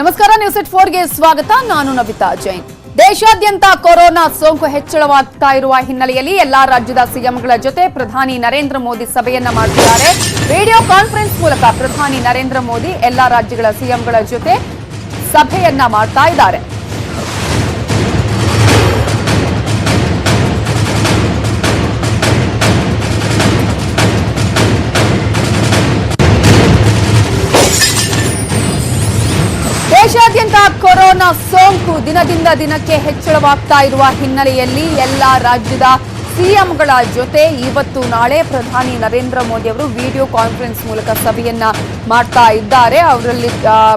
ನಮಸ್ಕಾರ, ನ್ಯೂಸ್ ಎಟ್ 4 ಗೆ ಸ್ವಾಗತ. ನಾನು ನವಿತಾ ಜೈನ್. ದೇಶಾದ್ಯಂತ ಕೊರೋನಾ ಸೋಂಕು ಹೆಚ್ಚಳವಾಗ್ತಾ ಇರುವ ಹಿನ್ನೆಲೆಯಲ್ಲಿ ಎಲ್ಲಾ ರಾಜ್ಯದ ಸಿಎಂಗಳ ಜೊತೆ ಪ್ರಧಾನಿ ನರೇಂದ್ರ ಮೋದಿ ಸಭೆಯನ್ನ ಮಾಡಿದ್ದಾರೆ. ವಿಡಿಯೋ ಕಾನ್ಫರೆನ್ಸ್ ಮೂಲಕ ಪ್ರಧಾನಿ ನರೇಂದ್ರ ಮೋದಿ ಎಲ್ಲಾ ರಾಜ್ಯಗಳ ಸಿಎಂಗಳ ಜೊತೆ ಸಭೆಯನ್ನ ಮಾಡ್ತಾ ಇದ್ದಾರೆ. ದೇಶಾದ್ಯಂತ ಕೊರೋನಾ ಸೋಂಕು ದಿನದಿಂದ ದಿನಕ್ಕೆ ಹೆಚ್ಚಳವಾಗ್ತಾ ಇರುವ ಹಿನ್ನೆಲೆಯಲ್ಲಿ ಎಲ್ಲಾ ರಾಜ್ಯದ ಸಿಎಂಗಳ ಜೊತೆ ಇವತ್ತು ನಾಳೆ ಪ್ರಧಾನಿ ನರೇಂದ್ರ ಮೋದಿ ಅವರು ವಿಡಿಯೋ ಕಾನ್ಫರೆನ್ಸ್ ಮೂಲಕ ಸಭೆಯನ್ನ ಮಾಡ್ತಾ ಇದ್ದಾರೆ. ಅವರಲ್ಲಿ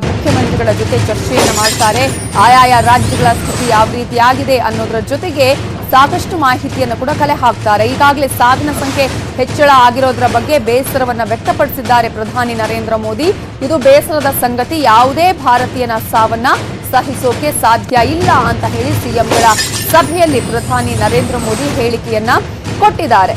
ಮುಖ್ಯಮಂತ್ರಿಗಳ ಜೊತೆ ಚರ್ಚೆಯನ್ನ ಮಾಡ್ತಾರೆ. ಆಯಾಯ ರಾಜ್ಯಗಳ ಸ್ಥಿತಿ ಯಾವ ರೀತಿಯಾಗಿದೆ ಅನ್ನೋದರ ಜೊತೆಗೆ ಸಾಕಷ್ಟು ಮಾಹಿತಿಯನ್ನು ಕೂಡ ಕಲೆ ಹಾಕ್ತಾರೆ. ಈಗಾಗಲೇ ಸಾವಿನ ಸಂಖ್ಯೆ ಹೆಚ್ಚಳ ಆಗಿರೋದ್ರ ಬಗ್ಗೆ ಬೇಸರವನ್ನ ವ್ಯಕ್ತಪಡಿಸಿದ್ದಾರೆ ಪ್ರಧಾನಿ ನರೇಂದ್ರ ಮೋದಿ. ಇದು ಬೇಸರದ ಸಂಗತಿ, ಯಾವುದೇ ಭಾರತೀಯನ ಸಾವನ್ನ ಸಹಿಸೋಕೆ ಸಾಧ್ಯ ಇಲ್ಲ ಅಂತ ಹೇಳಿ ಸಿಎಂಗಳ ಸಭೆಯಲ್ಲಿ ಪ್ರಧಾನಿ ನರೇಂದ್ರ ಮೋದಿ ಹೇಳಿಕೆಯನ್ನ ಕೊಟ್ಟಿದ್ದಾರೆ.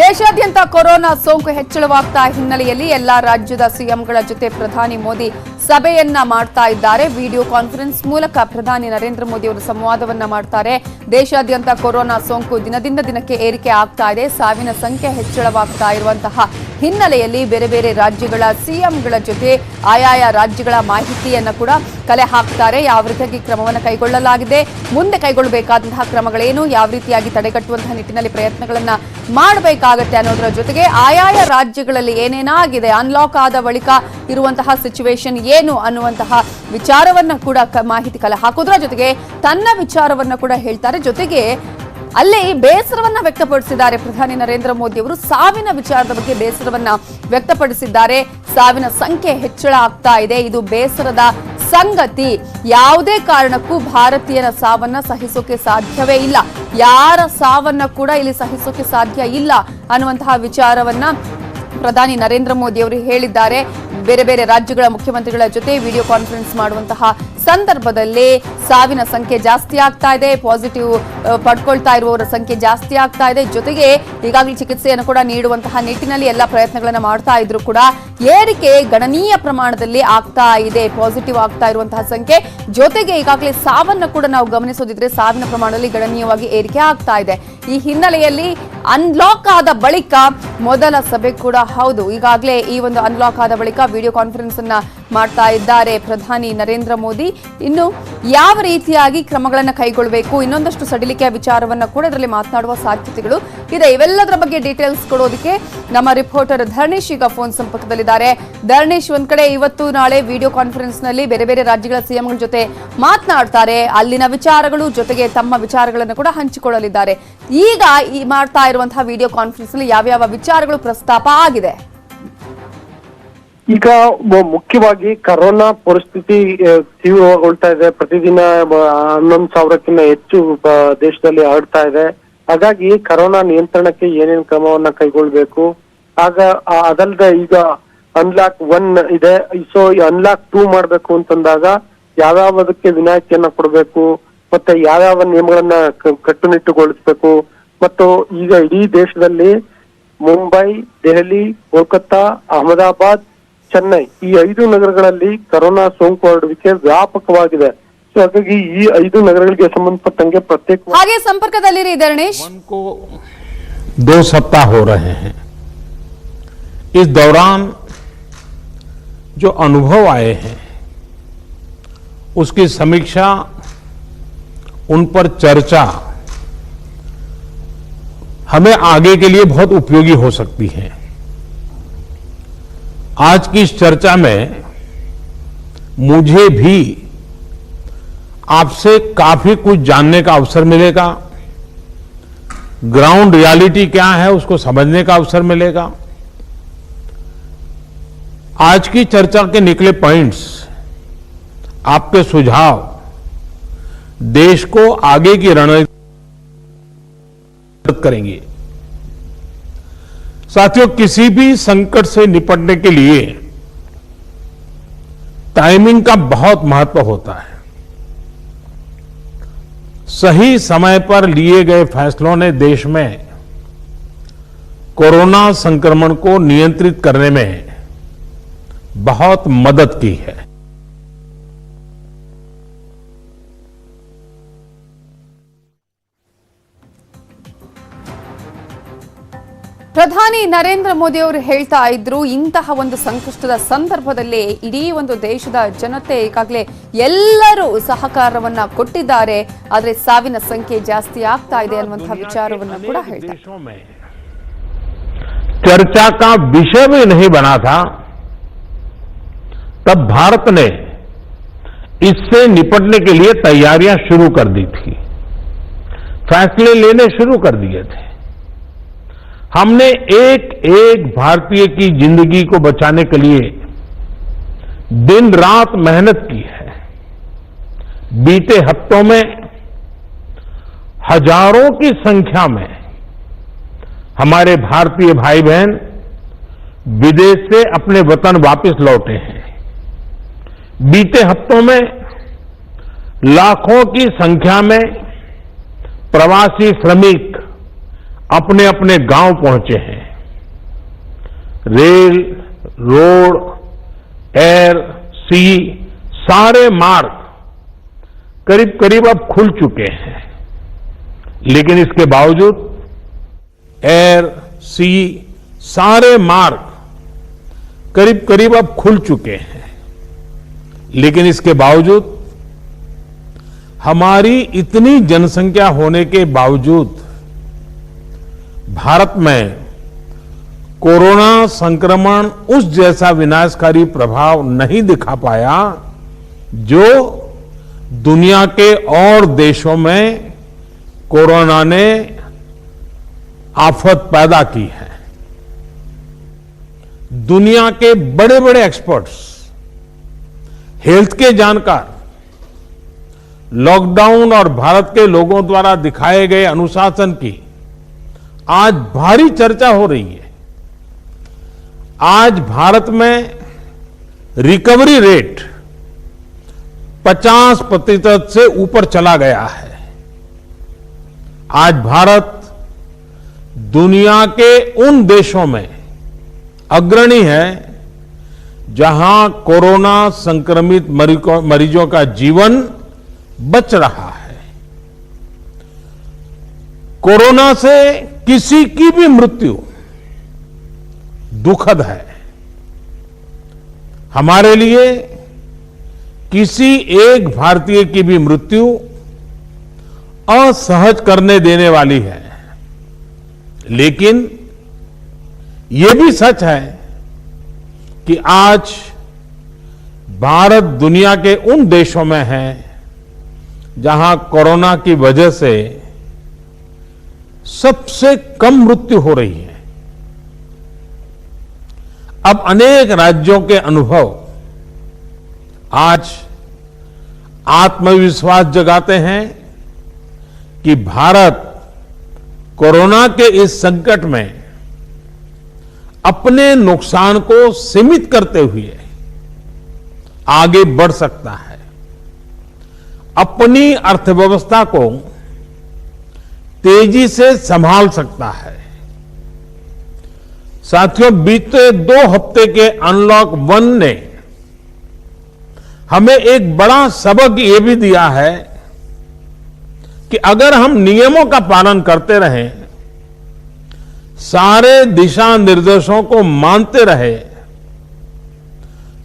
ದೇಶಾದ್ಯಂತ ಕೊರೋನಾ ಸೋಂಕು ಹೆಚ್ಚಳವಾಗ್ತಾ ಹಿನ್ನೆಲೆಯಲ್ಲಿ ಎಲ್ಲಾ ರಾಜ್ಯದ ಸಿಎಂಗಳ ಜೊತೆ ಪ್ರಧಾನಿ ಮೋದಿ ಸಭೆಯನ್ನ ಮಾಡ್ತಾ ಇದ್ದಾರೆ. ವಿಡಿಯೋ ಕಾನ್ಫರೆನ್ಸ್ ಮೂಲಕ ಪ್ರಧಾನಿ ನರೇಂದ್ರ ಮೋದಿ ಅವರು ಸಂವಾದವನ್ನ ಮಾಡ್ತಾರೆ. ದೇಶಾದ್ಯಂತ ಕೊರೋನಾ ಸೋಂಕು ದಿನದಿಂದ ದಿನಕ್ಕೆ ಏರಿಕೆ ಆಗ್ತಾ ಇದೆ. ಸಾವಿನ ಸಂಖ್ಯೆ ಹೆಚ್ಚಳವಾಗ್ತಾ ಇರುವಂತಹ ಹಿನ್ನೆಲೆಯಲ್ಲಿ ಬೇರೆ ಬೇರೆ ರಾಜ್ಯಗಳ ಸಿಎಂಗಳ ಜೊತೆ ಆಯಾಯ ರಾಜ್ಯಗಳ ಮಾಹಿತಿಯನ್ನ ಕೂಡ ಕಲೆ ಹಾಕ್ತಾರೆ. ಯಾವ ರೀತಿಯಾಗಿ ಕ್ರಮವನ್ನು ಕೈಗೊಳ್ಳಲಾಗಿದೆ, ಮುಂದೆ ಕೈಗೊಳ್ಳಬೇಕಾದಂತಹ ಕ್ರಮಗಳೇನು, ಯಾವ ರೀತಿಯಾಗಿ ತಡೆಗಟ್ಟುವಂತಹ ನಿಟ್ಟಿನಲ್ಲಿ ಪ್ರಯತ್ನಗಳನ್ನ ಮಾಡಬೇಕಾಗತ್ತೆ ಅನ್ನೋದರ ಜೊತೆಗೆ ಆಯಾಯ ರಾಜ್ಯಗಳಲ್ಲಿ ಏನೇನಾಗಿದೆ, ಅನ್ಲಾಕ್ ಆದ ಬಳಿಕ ಇರುವಂತಹ ಸಿಚುವೇಶನ್ ಏನು ಅನ್ನುವಂತಹ ವಿಚಾರವನ್ನ ಕೂಡ ಮಾಹಿತಿ ಕಲೆ ಹಾಕೋದ್ರ ಜೊತೆಗೆ ತನ್ನ ವಿಚಾರವನ್ನ ಕೂಡ ಹೇಳ್ತಾರೆ. ಜೊತೆಗೆ ಅಲ್ಲಿ ಬೇಸರವನ್ನ ವ್ಯಕ್ತಪಡಿಸಿದ್ದಾರೆ ಪ್ರಧಾನಿ ನರೇಂದ್ರ ಮೋದಿ ಅವರು. ಸಾವಿನ ವಿಚಾರದ ಬಗ್ಗೆ ಬೇಸರವನ್ನ ವ್ಯಕ್ತಪಡಿಸಿದ್ದಾರೆ. ಸಾವಿನ ಸಂಖ್ಯೆ ಹೆಚ್ಚಳ ಆಗ್ತಾ ಇದೆ, ಇದು ಬೇಸರದ ಸಂಗತಿ. ಯಾವುದೇ ಕಾರಣಕ್ಕೂ ಭಾರತೀಯರ ಸಾವನ್ನ ಸಹಿಸೋಕೆ ಸಾಧ್ಯವೇ ಇಲ್ಲ, ಯಾರ ಸಾವನ್ನ ಕೂಡ ಇಲ್ಲಿ ಸಹಿಸೋಕೆ ಸಾಧ್ಯ ಇಲ್ಲ ಅನ್ನುವಂತಹ ವಿಚಾರವನ್ನ ಪ್ರಧಾನಿ ನರೇಂದ್ರ ಮೋದಿ ಅವರು ಹೇಳಿದ್ದಾರೆ. ಬೇರೆ ಬೇರೆ ರಾಜ್ಯಗಳ ಮುಖ್ಯಮಂತ್ರಿಗಳ ಜೊತೆ ವಿಡಿಯೋ ಕಾನ್ಫರೆನ್ಸ್ ಮಾಡುವಂತಹ ಸಂದರ್ಭದಲ್ಲಿ ಸಾವಿನ ಸಂಖ್ಯೆ ಜಾಸ್ತಿ ಆಗ್ತಾ ಇದೆ, ಪಾಸಿಟಿವ್ ಪಡ್ಕೊಳ್ತಾ ಇರುವವರ ಸಂಖ್ಯೆ ಜಾಸ್ತಿ ಆಗ್ತಾ ಇದೆ. ಜೊತೆಗೆ ಈಗಾಗಲೇ ಚಿಕಿತ್ಸೆಯನ್ನು ಕೂಡ ನೀಡುವಂತಹ ನಿಟ್ಟಿನಲ್ಲಿ ಎಲ್ಲ ಪ್ರಯತ್ನಗಳನ್ನು ಮಾಡ್ತಾ ಇದ್ರು ಕೂಡ ಏರಿಕೆ ಗಣನೀಯ ಪ್ರಮಾಣದಲ್ಲಿ ಆಗ್ತಾ ಇದೆ, ಪಾಸಿಟಿವ್ ಆಗ್ತಾ ಇರುವಂತಹ ಸಂಖ್ಯೆ. ಜೊತೆಗೆ ಈಗಾಗಲೇ ಸಾವನ್ನು ಕೂಡ ನಾವು ಗಮನಿಸೋದಿದ್ರೆ ಸಾವಿನ ಪ್ರಮಾಣದಲ್ಲಿ ಗಣನೀಯವಾಗಿ ಏರಿಕೆ ಆಗ್ತಾ ಇದೆ. ಈ ಹಿನ್ನೆಲೆಯಲ್ಲಿ ಅನ್ಲಾಕ್ ಆದ ಬಳಿಕ ಮೊದಲ ಸಭೆ ಕೂಡ ಹೌದು. ಈಗಾಗಲೇ ಈ ಒಂದು ಅನ್ಲಾಕ್ ಆದ ಬಳಿಕ ವಿಡಿಯೋ ಕಾನ್ಫರೆನ್ಸ್ ಅನ್ನ ಮಾಡ್ತಾ ಇದ್ದಾರೆ ಪ್ರಧಾನಿ ನರೇಂದ್ರ ಮೋದಿ. ಇನ್ನು ಯಾವ ರೀತಿಯಾಗಿ ಕ್ರಮಗಳನ್ನು ಕೈಗೊಳ್ಳಬೇಕು, ಇನ್ನೊಂದಷ್ಟು ಸಡಿಲಿಕೆಯ ವಿಚಾರವನ್ನ ಕೂಡ ಇದರಲ್ಲಿ ಮಾತನಾಡುವ ಸಾಧ್ಯತೆಗಳು ಇದೆ. ಇವೆಲ್ಲದರ ಬಗ್ಗೆ ಡೀಟೇಲ್ಸ್ ಕೊಡೋದಕ್ಕೆ ನಮ್ಮ ರಿಪೋರ್ಟರ್ ಧರ್ಣೇಶ್ ಈಗ ಫೋನ್ ಸಂಪರ್ಕದಲ್ಲಿದ್ದಾರೆ. ಧರ್ಣೇಶ್, ಒಂದ್ ಕಡೆ ಇವತ್ತು ನಾಳೆ ವಿಡಿಯೋ ಕಾನ್ಫರೆನ್ಸ್ ನಲ್ಲಿ ಬೇರೆ ಬೇರೆ ರಾಜ್ಯಗಳ ಸಿಎಂಗಳ ಜೊತೆ ಮಾತನಾಡ್ತಾರೆ, ಅಲ್ಲಿನ ವಿಚಾರಗಳು ಜೊತೆಗೆ ತಮ್ಮ ವಿಚಾರಗಳನ್ನು ಕೂಡ ಹಂಚಿಕೊಳ್ಳಲಿದ್ದಾರೆ. ಈಗ ಈ ಮಾಡ್ತಾ ಇರುವಂತಹ ವಿಡಿಯೋ ಕಾನ್ಫರೆನ್ಸ್ ನಲ್ಲಿ ಯಾವ್ಯಾವ ವಿಚಾರಗಳು ಪ್ರಸ್ತಾಪ ಆಗಿದೆ? ಈಗ ಮುಖ್ಯವಾಗಿ ಕರೋನಾ ಪರಿಸ್ಥಿತಿ ತೀವ್ರಗೊಳ್ತಾ ಇದೆ. ಪ್ರತಿದಿನ 11,000ಕ್ಕಿಂತ ಹೆಚ್ಚು ದೇಶದಲ್ಲಿ ಹರಡ್ತಾ ಇದೆ. ಹಾಗಾಗಿ ಕರೋನಾ ನಿಯಂತ್ರಣಕ್ಕೆ ಏನೇನು ಕ್ರಮವನ್ನ ಕೈಗೊಳ್ಬೇಕು, ಆಗ ಅದಲ್ಲದೆ ಈಗ ಅನ್ಲಾಕ್ 1 ಇದೆ, ಸೊ ಅನ್ಲಾಕ್ 2 ಮಾಡ್ಬೇಕು ಅಂತಂದಾಗ ಯಾವ್ಯಾವದಕ್ಕೆ ವಿನಾಯಿತಿಯನ್ನ ಕೊಡಬೇಕು, ಮತ್ತೆ ಯಾವ್ಯಾವ ನಿಯಮಗಳನ್ನ ಕಟ್ಟುನಿಟ್ಟುಗೊಳಿಸ್ಬೇಕು. ಮತ್ತು ಈಗ ಇಡೀ ದೇಶದಲ್ಲಿ ಮುಂಬೈ, ದೆಹಲಿ, ಕೋಲ್ಕತ್ತಾ, ಅಹಮದಾಬಾದ್, ಚೆನ್ನೈ ಈ 5 ನಗರಗಳಲ್ಲಿ ಕೊರೋನಾ ಸೋಂಕು ಹರಡುವಿಕೆ ವ್ಯಾಪಕವಾಗಿದೆ. ಸೊ ಹಾಗಾಗಿ ಈ 5 ನಗರಗಳಿಗೆ ಸಂಬಂಧಪಟ್ಟಂಗೆ ಪ್ರತ್ಯೇಕ ಹಾಗೆ ಸಂಪರ್ಕದಲ್ಲಿರಿ ಧರ್ಣೇಶ್. 2 सप्ताह हो रहे हैं. इस दौरान जो अनुभव आए हैं उसकी समीक्षा, उन पर चर्चा हमें आगे के लिए बहुत उपयोगी हो सकती है. आज की इस चर्चा में मुझे भी आपसे काफी कुछ जानने का अवसर मिलेगा. ग्राउंड रियलिटी क्या है उसको समझने का अवसर मिलेगा. आज की चर्चा के निकले पॉइंट्स, आपके सुझाव देश को आगे की रणनीति करेंगे. साथियों, किसी भी संकट से निपटने के लिए टाइमिंग का बहुत महत्व होता है. सही समय पर लिए गए फैसलों ने देश में कोरोना संक्रमण को नियंत्रित करने में बहुत मदद की है। ಪ್ರಧಾನಿ ನರೇಂದ್ರ ಮೋದಿ ಅವರು ಹೇಳ್ತಾ ಇದ್ರು, ಇಂತಹ ಒಂದು ಸಂಕಷ್ಟದ ಸಂದರ್ಭದಲ್ಲಿ ಇಡೀ ಒಂದು ದೇಶದ ಜನತೆ ಈಗಾಗಲೇ ಎಲ್ಲರೂ ಸಹಕಾರವನ್ನ ಕೊಟ್ಟಿದ್ದಾರೆ, ಆದರೆ ಸಾವಿನ ಸಂಖ್ಯೆ ಜಾಸ್ತಿ ಆಗ್ತಾ ಇದೆ ಅನ್ನುವಂತಹ ವಿಚಾರವನ್ನ ಕೂಡ ಹೇಳ್ತಾರೆ. चर्चा का विषय भी नहीं बना था, तब भारत ने इससे निपटने के लिए तैयारियां शुरू कर दी थी, फैसले लेने शुरू कर दिए थे। हमने एक एक भारतीय की जिंदगी को बचाने के लिए दिन रात मेहनत की है। बीते हफ्तों में हजारों की संख्या में हमारे भारतीय भाई बहन विदेश से अपने वतन वापस लौटे हैं। बीते हफ्तों में लाखों की संख्या में प्रवासी श्रमिक अपने अपने गांव पहुंचे हैं। रेल, रोड, एयर, सी सारे मार्ग करीब करीब अब खुल चुके हैं, लेकिन इसके बावजूद एयर, सी सारे मार्ग करीब करीब अब खुल चुके हैं, लेकिन इसके बावजूद हमारी इतनी जनसंख्या होने के बावजूद भारत में कोरोना संक्रमण उस जैसा विनाशकारी प्रभाव नहीं दिखा पाया जो दुनिया के और देशों में कोरोना ने आफत पैदा की है। दुनिया के बड़े बड़े एक्सपर्ट्स, हेल्थ के जानकार लॉकडाउन और भारत के लोगों द्वारा दिखाए गए अनुशासन की आज भारी चर्चा हो रही है। आज भारत में रिकवरी रेट 50% से ऊपर चला गया है। आज भारत दुनिया के उन देशों में अग्रणी है जहां कोरोना संक्रमित मरीजों का जीवन बच रहा है। कोरोना से किसी की भी मृत्यु दुखद है। हमारे लिए किसी एक भारतीय की भी मृत्यु असहज करने देने वाली है, लेकिन ये भी सच है कि आज भारत दुनिया के उन देशों में है जहां कोरोना की वजह से सबसे कम मृत्यु हो रही है। अब अनेक राज्यों के अनुभव आज आत्मविश्वास जगाते हैं कि भारत कोरोना के इस संकट में अपने नुकसान को सीमित करते हुए आगे बढ़ सकता है, अपनी अर्थव्यवस्था को तेजी से संभाल सकता है। साथियों, बीते 2 हफ्ते के अनलॉक 1 ने हमें एक बड़ा सबक ये भी दिया है कि अगर हम नियमों का पालन करते रहें, सारे दिशा निर्देशों को मानते रहे,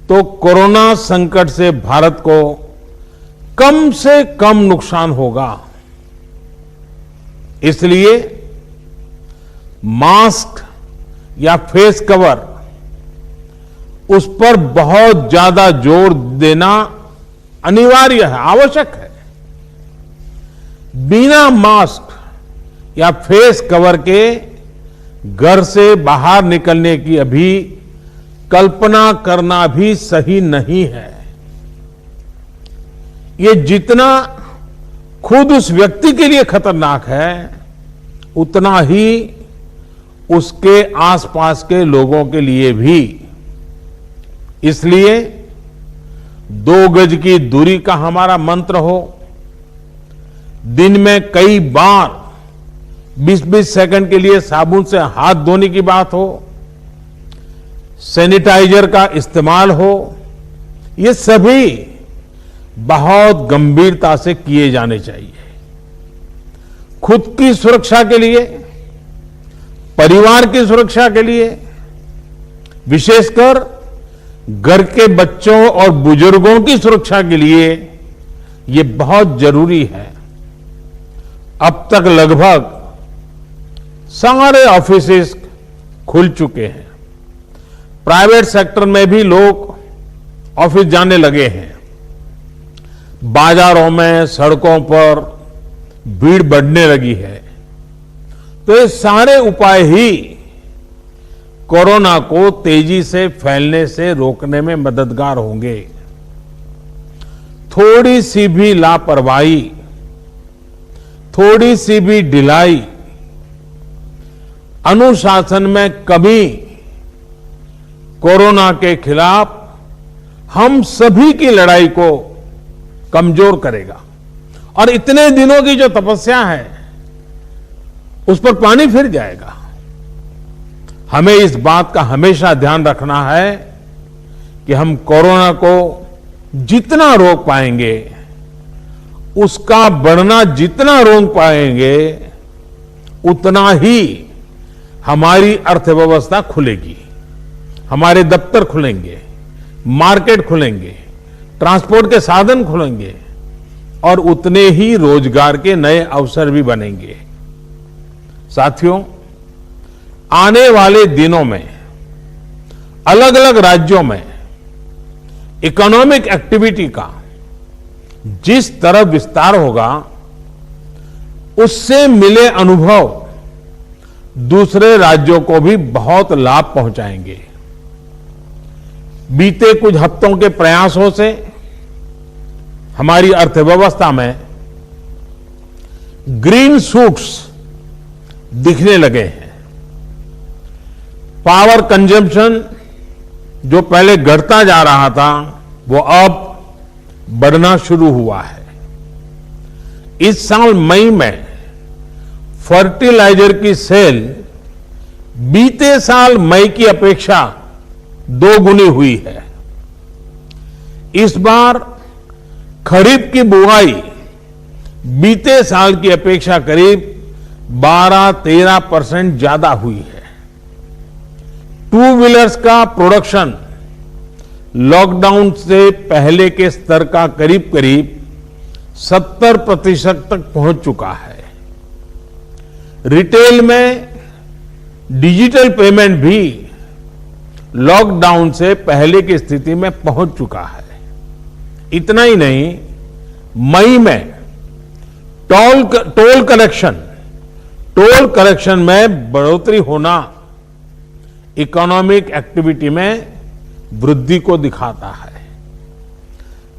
तो कोरोना संकट से भारत को कम से कम नुकसान होगा। इसलिए मास्क या फेस कवर उस पर बहुत ज्यादा जोर देना अनिवार्य है, आवश्यक है। बिना मास्क या फेस कवर के घर से बाहर निकलने की अभी कल्पना करना भी सही नहीं है। ये जितना खुद उस व्यक्ति के लिए खतरनाक है, उतना ही उसके आसपास के लोगों के लिए भी। इसलिए 2 गज की दूरी का हमारा मंत्र हो, दिन में कई बार 20-20 सेकंड के लिए साबुन से हाथ धोने की बात हो, सैनिटाइजर का इस्तेमाल हो, ये सभी बहुत गंभीरता से किए जाने चाहिए। खुद की सुरक्षा के लिए, परिवार की सुरक्षा के लिए, विशेषकर घर के बच्चों और बुजुर्गों की सुरक्षा के लिए ये बहुत जरूरी है। अब तक लगभग सारे ऑफिसेस खुल चुके हैं। प्राइवेट सेक्टर में भी लोग ऑफिस जाने लगे हैं। बाजारों में, सड़कों पर भीड़ बढ़ने लगी है। तो ये सारे उपाय ही कोरोना को तेजी से फैलने से रोकने में मददगार होंगे। थोड़ी सी भी लापरवाही, थोड़ी सी भी ढिलाई, अनुशासन में कमी कोरोना के खिलाफ हम सभी की लड़ाई को कमजोर करेगा। और इतने दिनों की जो तपस्या है उस पर पानी फिर जाएगा। हमें इस बात का हमेशा ध्यान रखना है कि हम कोरोना को जितना रोक पाएंगे, उसका बढ़ना जितना रोक पाएंगे, उतना ही हमारी अर्थव्यवस्था खुलेगी, हमारे दफ्तर खुलेंगे, मार्केट खुलेंगे, ट्रांसपोर्ट के साधन खुलेंगे और उतने ही रोजगार के नए अवसर भी बनेंगे। साथियों, आने वाले दिनों में अलग अलग राज्यों में इकोनॉमिक एक्टिविटी का जिस तरह विस्तार होगा, उससे मिले अनुभव दूसरे राज्यों को भी बहुत लाभ पहुंचाएंगे। बीते कुछ हफ्तों के प्रयासों से हमारी अर्थव्यवस्था में ग्रीन शूट्स दिखने लगे हैं। पावर कंजम्पशन जो पहले घटता जा रहा था, वो अब बढ़ना शुरू हुआ है। इस साल मई में फर्टिलाइजर की सेल बीते साल मई की अपेक्षा 2 गुनी हुई है। इस बार खरीफ की बुआई बीते साल की अपेक्षा करीब 12-13% ज्यादा हुई है। 2 व्हीलर्स का प्रोडक्शन लॉकडाउन से पहले के स्तर का करीब करीब 70% तक पहुंच चुका है। रिटेल में डिजिटल पेमेंट भी लॉकडाउन से पहले की स्थिति में पहुंच चुका है। इतना ही नहीं, मई में टोल कलेक्शन में बढ़ोतरी होना इकोनॉमिक एक्टिविटी में वृद्धि को दिखाता है।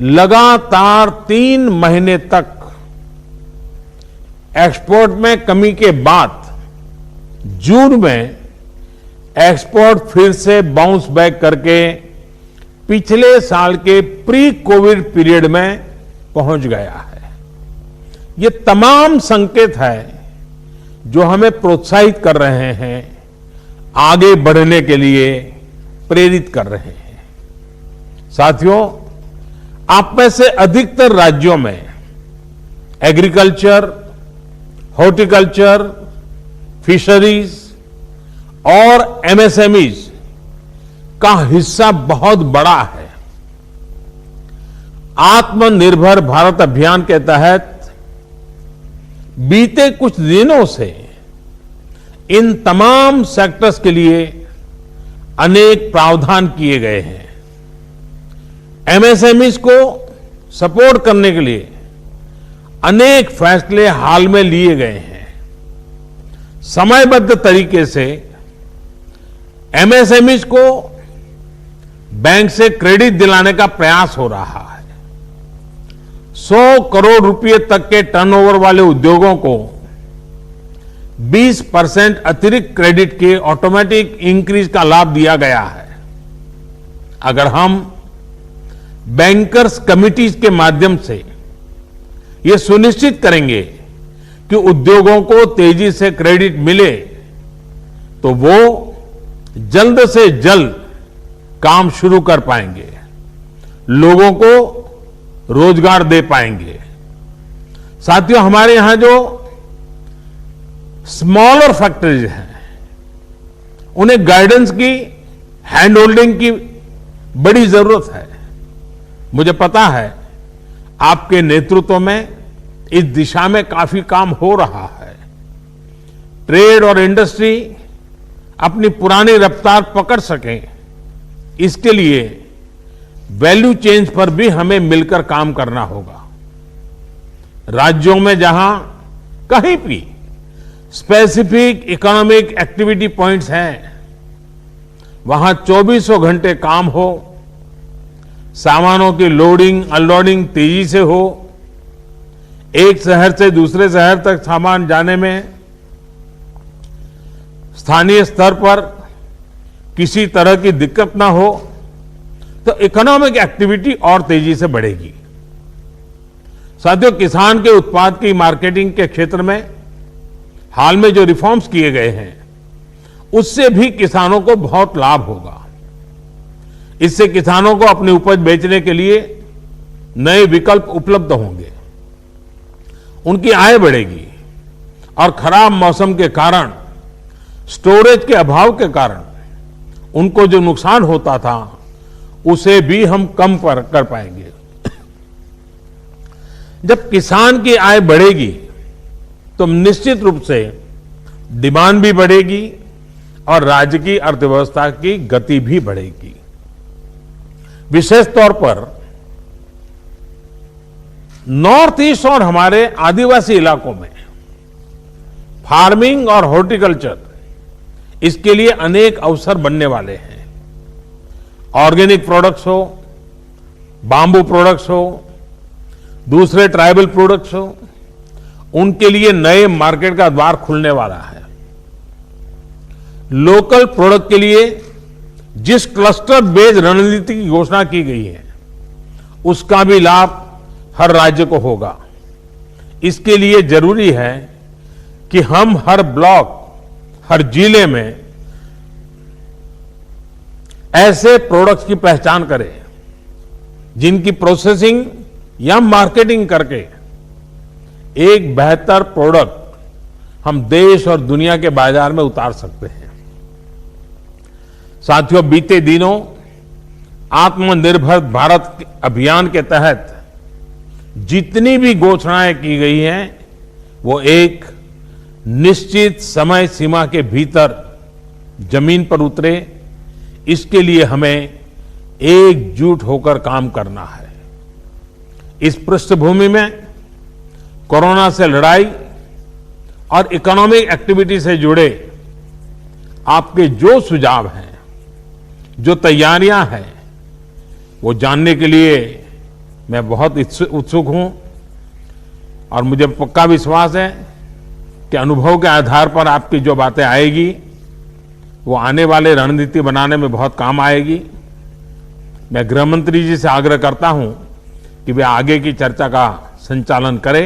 लगातार 3 महीने तक एक्सपोर्ट में कमी के बाद जून में एक्सपोर्ट फिर से बाउंस बैक करके पिछले साल के प्री कोविड पीरियड में पहुंच गया है। ये तमाम संकेत है जो हमें प्रोत्साहित कर रहे हैं, आगे बढ़ने के लिए प्रेरित कर रहे हैं। साथियों, आप में से अधिकतर राज्यों में एग्रीकल्चर, हॉर्टिकल्चर, फिशरीज और एमएसएमईज का हिस्सा बहुत बड़ा है। आत्मनिर्भर भारत अभियान के तहत बीते कुछ दिनों से इन तमाम सेक्टर्स के लिए अनेक प्रावधान किए गए हैं। एमएसएमईज को सपोर्ट करने के लिए अनेक फैसले हाल में लिए गए हैं। समयबद्ध तरीके से एमएसएमईज को बैंक से क्रेडिट दिलाने का प्रयास हो रहा है। 100 करोड़ रुपए तक के टर्नओवर वाले उद्योगों को 20% अतिरिक्त क्रेडिट के ऑटोमेटिक इंक्रीज का लाभ दिया गया है। अगर हम बैंकर्स कमिटीज के माध्यम से ये सुनिश्चित करेंगे कि उद्योगों को तेजी से क्रेडिट मिले तो वो जल्द से जल्द काम शुरू कर पाएंगे, लोगों को रोजगार दे पाएंगे। साथियों, हमारे यहां जो स्मॉलर फैक्ट्रीज हैं, उन्हें गाइडेंस की, हैंड होल्डिंग की बड़ी जरूरत है। मुझे पता है आपके नेतृत्व में इस दिशा में काफी काम हो रहा है। ट्रेड और इंडस्ट्री अपनी पुरानी रफ्तार पकड़ सकें, इसके लिए वैल्यू चेन्स पर भी हमें मिलकर काम करना होगा। राज्यों में जहां कहीं भी स्पेसिफिक इकोनॉमिक एक्टिविटी पॉइंट्स हैं, वहां 24 घंटे काम हो, सामानों की लोडिंग अनलोडिंग तेजी से हो, एक शहर से दूसरे शहर तक सामान जाने में स्थानीय स्तर पर किसी तरह की दिक्कत ना हो, तो इकोनॉमिक एक्टिविटी और तेजी से बढ़ेगी। साथियों, किसान के उत्पाद की मार्केटिंग के क्षेत्र में हाल में जो रिफॉर्म्स किए गए हैं, उससे भी किसानों को बहुत लाभ होगा। इससे किसानों को अपनी उपज बेचने के लिए नए विकल्प उपलब्ध होंगे, उनकी आय बढ़ेगी और खराब मौसम के कारण, स्टोरेज के अभाव के कारण उनको जो नुकसान होता था, उसे भी हम कम कर पाएंगे। जब किसान की आय बढ़ेगी तो निश्चित रूप से डिमांड भी बढ़ेगी और राज्य की अर्थव्यवस्था की गति भी बढ़ेगी। विशेष तौर पर नॉर्थ ईस्ट और हमारे आदिवासी इलाकों में फार्मिंग और हॉर्टिकल्चर, इसके लिए अनेक अवसर बनने वाले हैं। ऑर्गेनिक प्रोडक्ट्स हो, बांबू प्रोडक्ट्स हो, दूसरे ट्राइबल प्रोडक्ट्स हो, उनके लिए नए मार्केट का द्वार खुलने वाला है। लोकल प्रोडक्ट के लिए जिस क्लस्टर बेस्ड रणनीति की घोषणा की गई है, उसका भी लाभ हर राज्य को होगा। इसके लिए जरूरी है कि हम हर ब्लॉक, हर जिले में ऐसे प्रोडक्ट्स की पहचान करें जिनकी प्रोसेसिंग या मार्केटिंग करके एक बेहतर प्रोडक्ट हम देश और दुनिया के बाजार में उतार सकते हैं। साथियों, बीते दिनों आत्मनिर्भर भारत अभियान के तहत जितनी भी घोषणाएं की गई हैं, वो एक निश्चित समय सीमा के भीतर जमीन पर उतरे, इसके लिए हमें एकजुट होकर काम करना है। इस पृष्ठभूमि में कोरोना से लड़ाई और इकोनॉमिक एक्टिविटी से जुड़े आपके जो सुझाव हैं, जो तैयारियां हैं, वो जानने के लिए मैं बहुत उत्सुक हूं और मुझे पक्का विश्वास है कि अनुभव के आधार पर आपकी जो बातें आएगी, वो आने वाले रणनीति बनाने में बहुत काम आएगी। मैं गृह मंत्री जी से आग्रह करता हूं कि वे आगे की चर्चा का संचालन करें।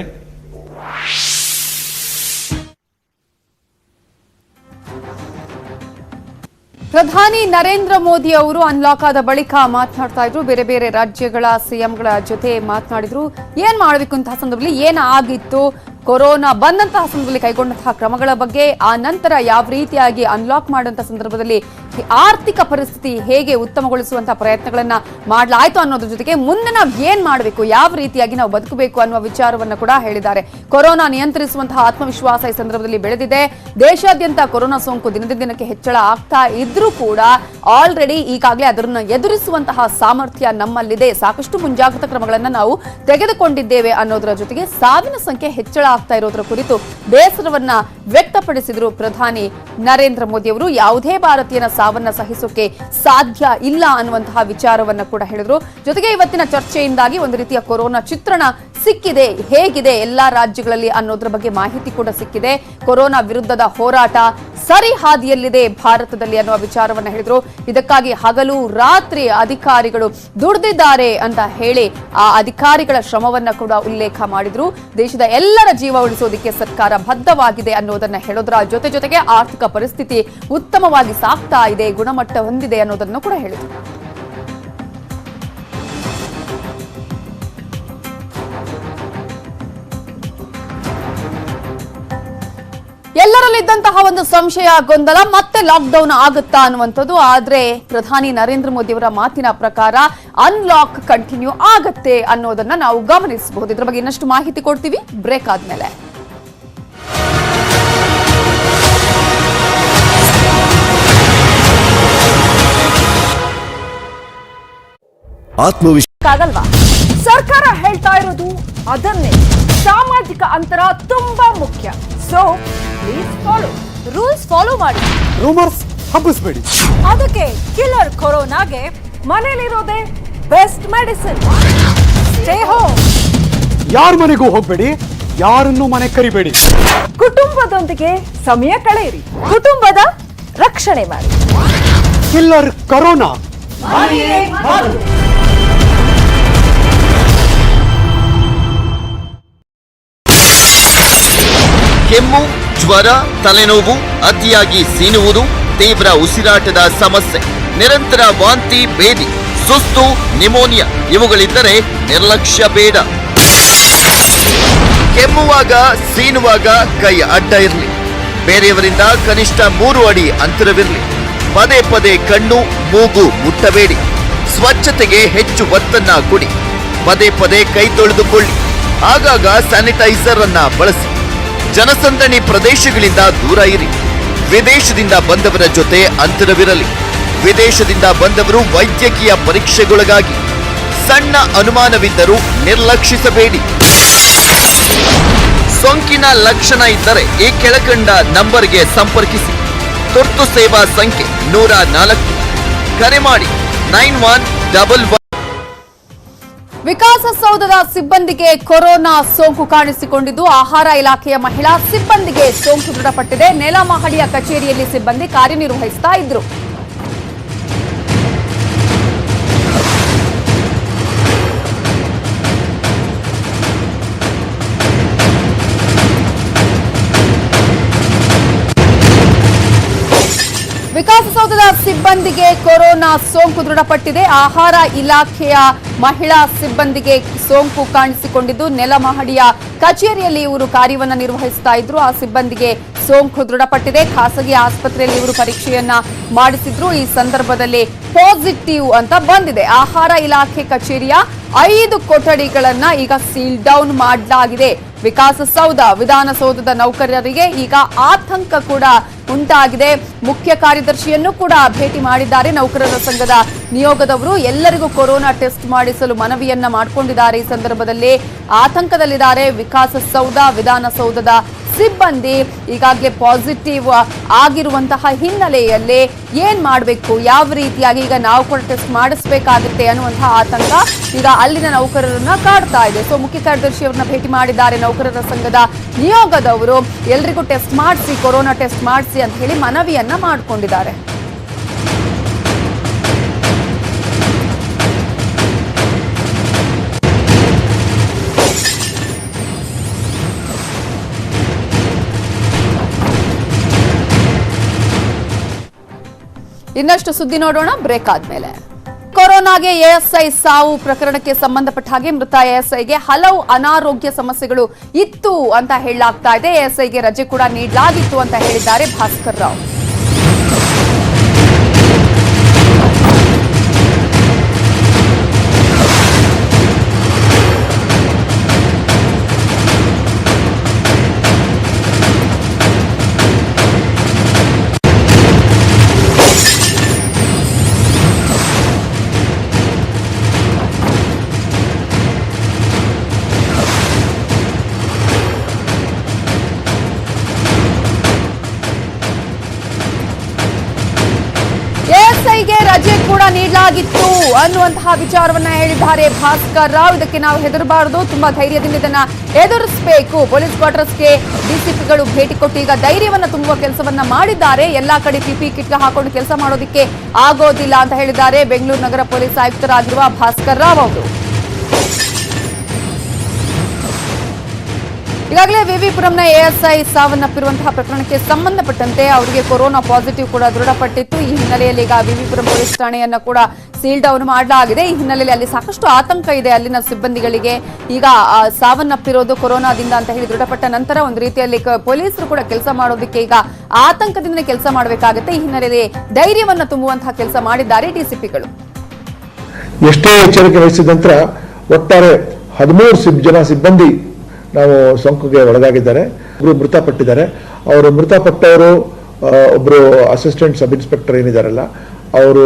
ಪ್ರಧಾನಿ ನರೇಂದ್ರ ಮೋದಿ ಅವರು ಅನ್ಲಾಕ್ ಆದ ಬಳಿಕ ಮಾತನಾಡ್ತಾ ಇದ್ರು. ಬೇರೆ ಬೇರೆ ರಾಜ್ಯಗಳ ಸಿಎಂಗಳ ಜೊತೆ ಮಾತನಾಡಿದ್ರು. ಏನ್ ಮಾಡಬೇಕು ಅಂತ ಸಂದರ್ಭದಲ್ಲಿ ಏನಾಗಿತ್ತು, ಕೊರೋನಾ ಬಂದಂತಹ ಸಂದರ್ಭದಲ್ಲಿ ಕೈಗೊಂಡಂತಹ ಕ್ರಮಗಳ ಬಗ್ಗೆ, ಆ ನಂತರ ಯಾವ ರೀತಿಯಾಗಿ ಅನ್ಲಾಕ್ ಮಾಡುವಂತಹ ಸಂದರ್ಭದಲ್ಲಿ ಆರ್ಥಿಕ ಪರಿಸ್ಥಿತಿ ಹೇಗೆ ಉತ್ತಮಗೊಳಿಸುವಂತಹ ಪ್ರಯತ್ನಗಳನ್ನ ಮಾಡಲಾಯಿತು ಅನ್ನೋದ್ರ ಜೊತೆಗೆ ಮುಂದೆ ನಾವು ಏನ್ ಮಾಡಬೇಕು, ಯಾವ ರೀತಿಯಾಗಿ ನಾವು ಬದುಕಬೇಕು ಅನ್ನುವ ವಿಚಾರವನ್ನ ಕೂಡ ಹೇಳಿದ್ದಾರೆ. ಕೊರೋನಾ ನಿಯಂತ್ರಿಸುವಂತಹ ಆತ್ಮವಿಶ್ವಾಸ ಈ ಸಂದರ್ಭದಲ್ಲಿ ಬೆಳೆದಿದೆ. ದೇಶಾದ್ಯಂತ ಕೊರೋನಾ ಸೋಂಕು ದಿನದಿಂದ ದಿನಕ್ಕೆ ಹೆಚ್ಚಳ ಆಗ್ತಾ ಇದ್ರೂ ಕೂಡ ಆಲ್ರೆಡಿ ಈಗಾಗಲೇ ಅದನ್ನು ಎದುರಿಸುವಂತಹ ಸಾಮರ್ಥ್ಯ ನಮ್ಮಲ್ಲಿದೆ, ಸಾಕಷ್ಟು ಮುಂಜಾಗ್ರತಾ ಕ್ರಮಗಳನ್ನ ನಾವು ತೆಗೆದುಕೊಂಡಿದ್ದೇವೆ ಅನ್ನೋದರ ಜೊತೆಗೆ ಸಾವಿನ ಸಂಖ್ಯೆ ಹೆಚ್ಚಳ ಆಗ್ತಾ ಇರೋದ್ರ ಕುರಿತು ಬೇಸರವನ್ನ ವ್ಯಕ್ತಪಡಿಸಿದ್ರು ಪ್ರಧಾನಿ ನರೇಂದ್ರ ಮೋದಿ ಅವರು. ಯಾವುದೇ ಭಾರತೀಯನ ಸಾವನ್ನ ಸಹಿಸೋಕೆ ಸಾಧ್ಯ ಇಲ್ಲ ಅನ್ನುವಂತಹ ವಿಚಾರವನ್ನ ಕೂಡ ಹೇಳಿದ್ರು. ಜೊತೆಗೆ ಇವತ್ತಿನ ಚರ್ಚೆಯಿಂದಾಗಿ ಒಂದು ರೀತಿಯ ಕೊರೋನಾ ಚಿತ್ರಣ ಸಿಕ್ಕಿದೆ, ಹೇಗಿದೆ ಎಲ್ಲಾ ರಾಜ್ಯಗಳಲ್ಲಿ ಅನ್ನೋದ್ರ ಬಗ್ಗೆ ಮಾಹಿತಿ ಕೂಡ ಸಿಕ್ಕಿದೆ. ಕೊರೋನಾ ವಿರುದ್ಧದ ಹೋರಾಟ ಸರಿ ಹಾದಿಯಲ್ಲಿದೆ ಭಾರತದಲ್ಲಿ ಅನ್ನುವ ವಿಚಾರವನ್ನ ಹೇಳಿದ್ರು. ಇದಕ್ಕಾಗಿ ಹಗಲು ರಾತ್ರಿ ಅಧಿಕಾರಿಗಳು ದುಡಿದಿದ್ದಾರೆ ಅಂತ ಹೇಳಿ ಆ ಅಧಿಕಾರಿಗಳ ಶ್ರಮವನ್ನ ಕೂಡ ಉಲ್ಲೇಖ ಮಾಡಿದ್ರು. ದೇಶದ ಎಲ್ಲರ ಜೀವ ಉಳಿಸೋದಕ್ಕೆ ಸರ್ಕಾರ ಬದ್ಧವಾಗಿದೆ ಅನ್ನೋದನ್ನ ಹೇಳೋದ್ರ ಜೊತೆಗೆ ಆರ್ಥಿಕ ಪರಿಸ್ಥಿತಿ ಉತ್ತಮವಾಗಿ ಸಾಗ್ತಾ ಇದೆ, ಗುಣಮಟ್ಟ ಹೊಂದಿದೆ ಅನ್ನೋದನ್ನು ಕೂಡ ಹೇಳಿದ್ರು. ಎಲ್ಲರಲ್ಲಿದ್ದಂತಹ ಒಂದು ಸಂಶಯ, ಗೊಂದಲ, ಮತ್ತೆ ಲಾಕ್ಡೌನ್ ಆಗುತ್ತಾ ಅನ್ನುವಂಥದ್ದು. ಆದ್ರೆ ಪ್ರಧಾನಿ ನರೇಂದ್ರ ಮೋದಿ ಅವರ ಮಾತಿನ ಪ್ರಕಾರ ಅನ್ಲಾಕ್ ಕಂಟಿನ್ಯೂ ಆಗತ್ತೆ ಅನ್ನೋದನ್ನ ನಾವು ಗಮನಿಸಬಹುದು. ಇದ್ರ ಬಗ್ಗೆ ಇನ್ನಷ್ಟು ಮಾಹಿತಿ ಕೊಡ್ತೀವಿ ಬ್ರೇಕ್ ಆದ್ಮೇಲೆ. ಆಗಲ್ವಾ? ಸರ್ಕಾರ ಹೇಳ್ತಾ ಇರೋದು ಅದನ್ನೇ. ಸಾಮಾಜಿಕ ಅಂತರ ತುಂಬಾ ಮುಖ್ಯ. So please follow rules, follow ಮಾಡಿ. ರೂಮರ್ಸ್ ಹಬ್ಬಿಸ್ಬೇಡಿ. ಅದಕ್ಕೆ ಕಿಲ್ಲರ್ ಕೊರೋನಾಗೆ ಮನೇಲಿರೋದೇ ಬೆಸ್ಟ್ ಮೆಡಿಸಿನ್. Stay home. ಯಾರ ಮನೆಗೂ ಹೋಗ್ಬೇಡಿ, ಯಾರನ್ನು ಮನೆ ಕರಿಬೇಡಿ. ಕುಟುಂಬದೊಂದಿಗೆ ಸಮಯ ಕಳೆಯಿರಿ, ಕುಟುಂಬದ ರಕ್ಷಣೆ ಮಾಡಿ. Killer corona. ಕೆಮ್ಮು, ಜ್ವರ, ತಲೆನೋವು, ಅತಿಯಾಗಿ ಸೀನುವುದು, ತೀವ್ರ ಉಸಿರಾಟದ ಸಮಸ್ಯೆ, ನಿರಂತರ ವಾಂತಿ, ಭೇದಿ, ಸುಸ್ತು, ನಿಮೋನಿಯಾ ಇವುಗಳಿದ್ದರೆ ನಿರ್ಲಕ್ಷ್ಯ ಬೇಡ. ಕೆಮ್ಮುವಾಗ, ಸೀನುವಾಗ ಕೈ ಅಡ್ಡ ಇರಲಿ. ಬೇರೆಯವರಿಂದ ಕನಿಷ್ಠ 3 ಅಡಿ ಅಂತರವಿರಲಿ. ಪದೇ ಪದೇ ಕಣ್ಣು, ಮೂಗು ಮುಟ್ಟಬೇಡಿ. ಸ್ವಚ್ಛತೆಗೆ ಹೆಚ್ಚು ಒತ್ತನ್ನ ಕೊಡಿ. ಪದೇ ಪದೇ ಕೈ ತೊಳೆದುಕೊಳ್ಳಿ. ಆಗಾಗ ಸ್ಯಾನಿಟೈಸರ್ ಅನ್ನ ಬಳಸಿ. ಜನಸಂದಣಿ ಪ್ರದೇಶಗಳಿಂದ ದೂರ ಇರಿ. ವಿದೇಶದಿಂದ ಬಂದವರ ಜೊತೆ ಅಂತರವಿರಲಿ. ವಿದೇಶದಿಂದ ಬಂದವರು ವೈದ್ಯಕೀಯ ಪರೀಕ್ಷೆಗೊಳಗಾಗಿ. ಸಣ್ಣ ಅನುಮಾನವಿದ್ದರೂ ನಿರ್ಲಕ್ಷಿಸಬೇಡಿ. ಸೋಂಕಿನ ಲಕ್ಷಣ ಇದ್ದರೆ ಈ ಕೆಳಕಂಡ ನಂಬರ್ಗೆ ಸಂಪರ್ಕಿಸಿ. ತುರ್ತು ಸೇವಾ ಸಂಖ್ಯೆ 104. ಕರೆ ಮಾಡಿ 9111. ವಿಕಾಸಸೌಧದ ಸಿಬ್ಬಂದಿಗೆ ಕೊರೋನಾ ಸೋಂಕು ಕಾಣಿಸಿಕೊಂಡಿದ್ದು, ಆಹಾರ ಇಲಾಖೆಯ ಮಹಿಳಾ ಸಿಬ್ಬಂದಿಗೆ ಸೋಂಕು ದೃಢಪಟ್ಟಿದೆ. ನೆಲಮಹಡಿಯ ಕಚೇರಿಯಲ್ಲಿ ಸಿಬ್ಬಂದಿ ಕಾರ್ಯನಿರ್ವಹಿಸ್ತಾ ಇದ್ರು. ವಿಕಾಸಸೌಧದ ಸಿಬ್ಬಂದಿಗೆ ಕೊರೋನಾ ಸೋಂಕು ದೃಢಪಟ್ಟಿದೆ. ಆಹಾರ ಇಲಾಖೆಯ ಮಹಿಳಾ ಸಿಬ್ಬಂದಿಗೆ ಸೋಂಕು ಕಾಣಿಸಿಕೊಂಡಿದ್ದು, ನೆಲಮಹಡಿಯ ಕಚೇರಿಯಲ್ಲಿ ಇವರು ಕಾರ್ಯವನ್ನ ನಿರ್ವಹಿಸ್ತಾ ಇದ್ರು. ಆ ಸಿಬ್ಬಂದಿಗೆ ಸೋಂಕು ದೃಢಪಟ್ಟಿದೆ. ಖಾಸಗಿ ಆಸ್ಪತ್ರೆಯಲ್ಲಿ ಇವರು ಪರೀಕ್ಷೆಯನ್ನ ಮಾಡಿಸಿದ್ರು. ಈ ಸಂದರ್ಭದಲ್ಲಿ ಪಾಸಿಟಿವ್ ಅಂತ ಬಂದಿದೆ. ಆಹಾರ ಇಲಾಖೆ ಕಚೇರಿಯ 5 ಕೊಠಡಿಗಳನ್ನ ಈಗ ಸೀಲ್ ಡೌನ್ ಮಾಡಲಾಗಿದೆ. ವಿಕಾಸಸೌಧ, ವಿಧಾನಸೌಧದ ನೌಕರರಿಗೆ ಈಗ ಆತಂಕ ಕೂಡ ಉಂಟಾಗಿದೆ. ಮುಖ್ಯ ಕಾರ್ಯದರ್ಶಿಯನ್ನು ಕೂಡ ಭೇಟಿ ಮಾಡಿದ್ದಾರೆ ನೌಕರರ ಸಂಘದ ನಿಯೋಗದವರು. ಎಲ್ಲರಿಗೂ ಕೊರೋನಾ ಟೆಸ್ಟ್ ಮಾಡಿಸಲು ಮನವಿಯನ್ನ ಮಾಡಿಕೊಂಡಿದ್ದಾರೆ. ಈ ಸಂದರ್ಭದಲ್ಲಿ ಆತಂಕದಲ್ಲಿದ್ದಾರೆ ವಿಕಾಸಸೌಧ, ವಿಧಾನಸೌಧದ ಸಿಬ್ಬಂದಿ. ಈಗಾಗಲೇ ಪಾಸಿಟಿವ್ ಆಗಿರುವಂತಹ ಹಿನ್ನೆಲೆಯಲ್ಲಿ ಏನ್ ಮಾಡಬೇಕು, ಯಾವ ರೀತಿಯಾಗಿ ಈಗ ನಾವು ಕೂಡ ಟೆಸ್ಟ್ ಮಾಡಿಸಬೇಕಾಗುತ್ತೆ ಅನ್ನುವಂತಹ ಆತಂಕ ಈಗ ಅಲ್ಲಿನ ನೌಕರರನ್ನ ಕಾಡ್ತಾ ಇದೆ. ಸೊ ಮುಖ್ಯ ಕಾರ್ಯದರ್ಶಿಯವರನ್ನ ಭೇಟಿ ಮಾಡಿದ್ದಾರೆ ನೌಕರರ ಸಂಘದ ನಿಯೋಗದವರು. ಎಲ್ರಿಗೂ ಟೆಸ್ಟ್ ಮಾಡಿಸಿ, ಕೊರೋನಾ ಟೆಸ್ಟ್ ಮಾಡಿಸಿ ಅಂತ ಹೇಳಿ ಮನವಿಯನ್ನ ಮಾಡಿಕೊಂಡಿದ್ದಾರೆ. ಇನ್ನಷ್ಟು ಸುದ್ದಿ ನೋಡೋಣ ಬ್ರೇಕ್ ಆದ್ಮೇಲೆ. ಕೊರೋನಾಗೆ ಎಎಸ್ಐ ಸಾವು ಪ್ರಕರಣಕ್ಕೆ ಸಂಬಂಧಪಟ್ಟ ಹಾಗೆ ಮೃತ ಎಎಸ್ಐಗೆ ಹಲವು ಅನಾರೋಗ್ಯ ಸಮಸ್ಯೆಗಳು ಇತ್ತು ಅಂತ ಹೇಳಲಾಗ್ತಾ ಇದೆ. ಎಎಸ್ಐಗೆ ರಜೆ ಕೂಡ ನೀಡಲಾಗಿತ್ತು ಅಂತ ಹೇಳಿದ್ದಾರೆ ಭಾಸ್ಕರ್ ರಾವ್. ನೀಡಲಾಗಿತ್ತು ಅನ್ನುವಂತಹ ವಿಚಾರವನ್ನ ಹೇಳಿದ್ದಾರೆ ಭಾಸ್ಕರ್ ರಾವ್. ಇದಕ್ಕೆ ನಾವು ಹೆದರಬಾರದು, ತುಂಬಾ ಧೈರ್ಯದಿಂದ ಇದನ್ನ ಎದುರಿಸಬೇಕು. ಪೊಲೀಸ್ ಕ್ವಾರ್ಟರ್ಸ್ಗೆ ಡಿಸಿಪಿಗಳು ಭೇಟಿ ಕೊಟ್ಟು ಈಗ ಧೈರ್ಯವನ್ನ ತುಂಬುವ ಕೆಲಸವನ್ನ ಮಾಡಿದ್ದಾರೆ. ಎಲ್ಲಾ ಕಡೆ ಪಿಪಿ ಕಿಟ್ ಹಾಕೊಂಡು ಕೆಲಸ ಮಾಡೋದಕ್ಕೆ ಆಗೋದಿಲ್ಲ ಅಂತ ಹೇಳಿದ್ದಾರೆ ಬೆಂಗಳೂರು ನಗರ ಪೊಲೀಸ್ ಆಯುಕ್ತರಾಗಿರುವ ಭಾಸ್ಕರ್ ರಾವ್ ಅವರು. ಈಗಾಗಲೇ ವಿವಿಪುರಂನ ಎಎಸ್ಐ ಸಾವನ್ನಪ್ಪಿರುವಂತಹ ಪ್ರಕರಣಕ್ಕೆ ಸಂಬಂಧಪಟ್ಟಂತೆ ಅವರಿಗೆ ಕೊರೋನಾ ಪಾಸಿಟಿವ್ ಕೂಡ ದೃಢಪಟ್ಟಿತ್ತು. ಈ ಹಿನ್ನೆಲೆಯಲ್ಲಿ ಈಗ ವಿವಿಪುರಂ ಪೊಲೀಸ್ ಠಾಣೆಯನ್ನ ಕೂಡ ಸೀಲ್ ಡೌನ್ ಮಾಡಲಾಗಿದೆ. ಈ ಹಿನ್ನೆಲೆಯಲ್ಲಿ ಅಲ್ಲಿ ಸಾಕಷ್ಟು ಆತಂಕ ಇದೆ ಅಲ್ಲಿನ ಸಿಬ್ಬಂದಿಗಳಿಗೆ. ಈಗ ಸಾವನ್ನಪ್ಪಿರೋದು ಕೊರೋನಾದಿಂದ ಅಂತ ಹೇಳಿ ದೃಢಪಟ್ಟ ನಂತರ ಒಂದು ರೀತಿಯಲ್ಲಿ ಪೊಲೀಸರು ಕೂಡ ಕೆಲಸ ಮಾಡೋದಕ್ಕೆ ಈಗ ಆತಂಕದಿಂದ ಕೆಲಸ ಮಾಡಬೇಕಾಗುತ್ತೆ. ಈ ಹಿನ್ನೆಲೆಯಲ್ಲಿ ಧೈರ್ಯವನ್ನ ತುಂಬುವಂತಹ ಕೆಲಸ ಮಾಡಿದ್ದಾರೆ ಡಿಸಿಪಿಗಳು. ಎಷ್ಟೇ ಎಚ್ಚರಿಕೆ ವಹಿಸಿದ ನಂತರ ಒಟ್ಟಾರೆ 13 ಜನ ಸಿಬ್ಬಂದಿ ನಾವು ಸೋಂಕಿಗೆ ಒಳಗಾಗಿದ್ದಾರೆ. ಒಬ್ಬರು ಮೃತಪಟ್ಟಿದ್ದಾರೆ. ಅವರು ಮೃತಪಟ್ಟವರು ಒಬ್ಬರು ಅಸಿಸ್ಟೆಂಟ್ ಸಬ್ ಇನ್ಸ್ಪೆಕ್ಟರ್ ಏನಿದಾರಲ್ಲ, ಅವರು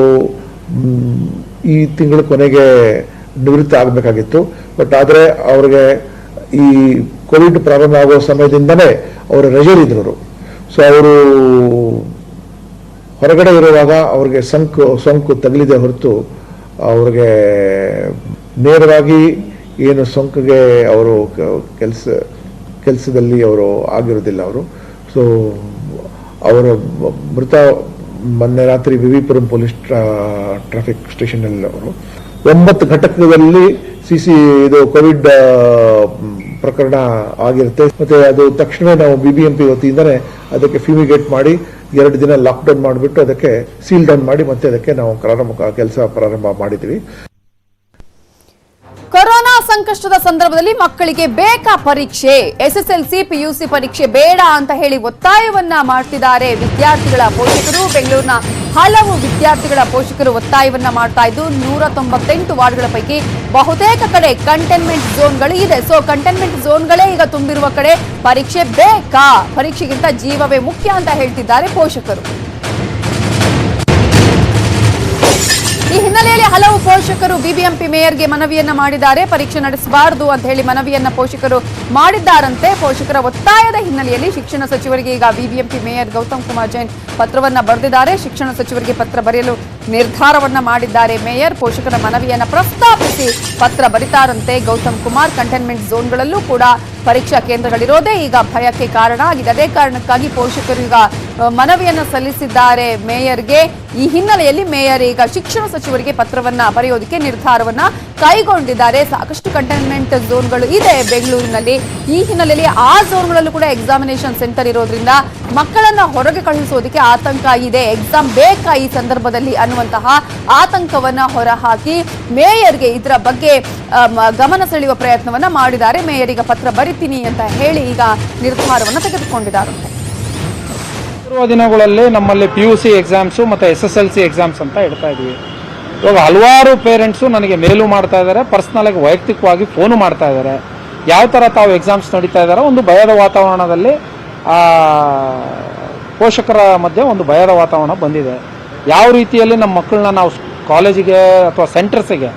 ಈ ತಿಂಗಳ ಕೊನೆಗೆ ನಿವೃತ್ತಿ ಆಗಬೇಕಾಗಿತ್ತು. ಬಟ್ ಆದರೆ ಅವ್ರಿಗೆ ಈ ಕೋವಿಡ್ ಪ್ರಾರಂಭ ಆಗೋ ಸಮಯದಿಂದನೇ ಅವರು ರಜೆಯಲ್ಲಿದ್ದರು. ಸೊ ಅವರು ಹೊರಗಡೆ ಇರುವಾಗ ಅವ್ರಿಗೆ ಸೋಂಕು ತಗಲಿದೆ ಹೊರತು ಅವ್ರಿಗೆ ನೇರವಾಗಿ ಏನು ಸೋಂಕಿಗೆ ಅವರು ಕೆಲಸದಲ್ಲಿ ಅವರು ಆಗಿರೋದಿಲ್ಲ ಅವರು. ಸೊ ಅವರ ಮೃತ ಮೊನ್ನೆ ರಾತ್ರಿ ವಿವಿಪುರಂ ಪೊಲೀಸ್ ಟ್ರಾಫಿಕ್ ಸ್ಟೇಷನ್ನಲ್ಲಿ ಅವರು 9 ಘಟಕದಲ್ಲಿ ಇದು ಕೋವಿಡ್ ಪ್ರಕರಣ ಆಗಿರುತ್ತೆ. ಮತ್ತೆ ಅದು ತಕ್ಷಣವೇ ನಾವು ಬಿಬಿಎಂಪಿ ವತಿಯಿಂದನೇ ಅದಕ್ಕೆ ಫ್ಯೂಮಿಗೇಟ್ ಮಾಡಿ 2 ದಿನ ಲಾಕ್ಡೌನ್ ಮಾಡಿಬಿಟ್ಟು ಅದಕ್ಕೆ ಸೀಲ್ ಡೌನ್ ಮಾಡಿ ಮತ್ತೆ ಅದಕ್ಕೆ ನಾವು ಕೆಲಸ ಪ್ರಾರಂಭ ಮಾಡಿದ್ವಿ. ಕೊರೋನಾ ಸಂಕಷ್ಟದ ಸಂದರ್ಭದಲ್ಲಿ ಮಕ್ಕಳಿಗೆ ಬೇಕಾ ಪರೀಕ್ಷೆ? ಎಸ್ಎಸ್ಎಲ್ಸಿ ಪಿಯುಸಿ ಪರೀಕ್ಷೆ ಬೇಡ ಅಂತ ಹೇಳಿ ಒತ್ತಾಯವನ್ನ ಮಾಡ್ತಿದ್ದಾರೆ ವಿದ್ಯಾರ್ಥಿಗಳ ಪೋಷಕರು. ಬೆಂಗಳೂರಿನ ಹಲವು ವಿದ್ಯಾರ್ಥಿಗಳ ಪೋಷಕರು ಒತ್ತಾಯವನ್ನ ಮಾಡ್ತಾ ಇದ್ದು 198 ವಾರ್ಡ್ಗಳ ಪೈಕಿ ಬಹುತೇಕ ಕಡೆ ಕಂಟೈನ್ಮೆಂಟ್ ಝೋನ್ಗಳು ಇದೆ. ಸೊ ಕಂಟೈನ್ಮೆಂಟ್ ಝೋನ್ಗಳೇ ಈಗ ತುಂಬಿರುವ ಕಡೆ ಪರೀಕ್ಷೆ ಬೇಕಾ? ಪರೀಕ್ಷೆಗಿಂತ ಜೀವವೇ ಮುಖ್ಯ ಅಂತ ಹೇಳ್ತಿದ್ದಾರೆ ಪೋಷಕರು. ಈ ಹಿನ್ನೆಲೆಯಲ್ಲಿ ಹಲವು ಪೋಷಕರು ಬಿಬಿಎಂಪಿ ಮೇಯರ್ಗೆ ಮನವಿಯನ್ನ ಮಾಡಿದ್ದಾರೆ. ಪರೀಕ್ಷೆ ನಡೆಸಬಾರದು ಅಂತ ಹೇಳಿ ಮನವಿಯನ್ನ ಪೋಷಕರು ಮಾಡಿದ್ದಾರಂತೆ. ಪೋಷಕರ ಒತ್ತಾಯದ ಹಿನ್ನೆಲೆಯಲ್ಲಿ ಶಿಕ್ಷಣ ಸಚಿವರಿಗೆ ಈಗ ಬಿಬಿಎಂಪಿ ಮೇಯರ್ ಗೌತಮ್ ಕುಮಾರ್ ಜೈನ್ ಪತ್ರವನ್ನ ಬರೆದಿದ್ದಾರೆ. ಶಿಕ್ಷಣ ಸಚಿವರಿಗೆ ಪತ್ರ ಬರೆಯಲು ನಿರ್ಧಾರವನ್ನ ಮಾಡಿದ್ದಾರೆ ಮೇಯರ್. ಪೋಷಕರ ಮನವಿಯನ್ನ ಪ್ರಸ್ತಾಪಿಸಿ ಪತ್ರ ಬರೀತಾರಂತೆ ಗೌತಮ್ ಕುಮಾರ್. ಕಂಟೈನ್ಮೆಂಟ್ ಝೋನ್ಗಳಲ್ಲೂ ಕೂಡ ಪರೀಕ್ಷಾ ಕೇಂದ್ರಗಳಿರೋದೇ ಈಗ ಭಯಕ್ಕೆ ಕಾರಣ ಆಗಿದೆ. ಅದೇ ಕಾರಣಕ್ಕಾಗಿ ಪೋಷಕರು ಈಗ ಮನವಿಯನ್ನ ಸಲ್ಲಿಸಿದ್ದಾರೆ ಮೇಯರ್ಗೆ. ಈ ಹಿನ್ನೆಲೆಯಲ್ಲಿ ಮೇಯರ್ ಈಗ ಶಿಕ್ಷಣ ಸಚಿವರಿಗೆ ಪತ್ರವನ್ನ ಬರೆಯೋದಕ್ಕೆ ನಿರ್ಧಾರವನ್ನ ಕೈಗೊಂಡಿದ್ದಾರೆ. ಸಾಕಷ್ಟು ಕಂಟೈನ್ಮೆಂಟ್ ಝೋನ್ಗಳು ಇದೆ ಬೆಂಗಳೂರಿನಲ್ಲಿ. ಈ ಹಿನ್ನೆಲೆಯಲ್ಲಿ ಆ ಝೋನ್ಗಳಲ್ಲೂ ಕೂಡ ಎಕ್ಸಾಮಿನೇಷನ್ ಸೆಂಟರ್ ಇರೋದ್ರಿಂದ ಮಕ್ಕಳನ್ನ ಹೊರಗೆ ಕಳುಹಿಸೋದಕ್ಕೆ ಆತಂಕ ಇದೆ. ಎಕ್ಸಾಮ್ ಬೇಕಾ ಈ ಸಂದರ್ಭದಲ್ಲಿ ಅನ್ನುವಂತಹ ಆತಂಕವನ್ನ ಹೊರಹಾಕಿ ಮೇಯರ್ಗೆ ಇದರ ಬಗ್ಗೆ ಗಮನ ಸೆಳೆಯುವ ಪ್ರಯತ್ನವನ್ನ ಮಾಡಿದ್ದಾರೆ. ಮೇಯರ್ ಈಗ ಪತ್ರ ಬರಿತೀನಿ ಅಂತ ಹೇಳಿ ಈಗ ನಿರ್ಧಾರವನ್ನ ತೆಗೆದುಕೊಂಡಿದ್ದಾರೆ. ಬರುವ ದಿನಗಳಲ್ಲಿ ನಮ್ಮಲ್ಲಿ PUC ಎಕ್ಸಾಮ್ಸು ಮತ್ತು SSLC ಎಕ್ಸಾಮ್ಸ್ ಅಂತ ಇಡ್ತಾ ಇದ್ವಿ. ಇವಾಗ ಹಲವಾರು ಪೇರೆಂಟ್ಸು ನನಗೆ ಮೇಲು ಮಾಡ್ತಾ ಇದ್ದಾರೆ, ಪರ್ಸ್ನಲಾಗಿ ವೈಯಕ್ತಿಕವಾಗಿ ಫೋನು ಮಾಡ್ತಾ ಇದ್ದಾರೆ. ಯಾವ ಥರ ತಾವು ಎಕ್ಸಾಮ್ಸ್ ನಡೀತಾ ಇದ್ದಾರೆ, ಒಂದು ಭಯದ ವಾತಾವರಣದಲ್ಲಿ ಪೋಷಕರ ಮಧ್ಯೆ ಒಂದು ಭಯದ ವಾತಾವರಣ ಬಂದಿದೆ. ಯಾವ ರೀತಿಯಲ್ಲಿ ನಮ್ಮ ಮಕ್ಕಳನ್ನ ನಾವು ಕಾಲೇಜಿಗೆ ಅಥವಾ ಸೆಂಟರ್ಸಿಗೆ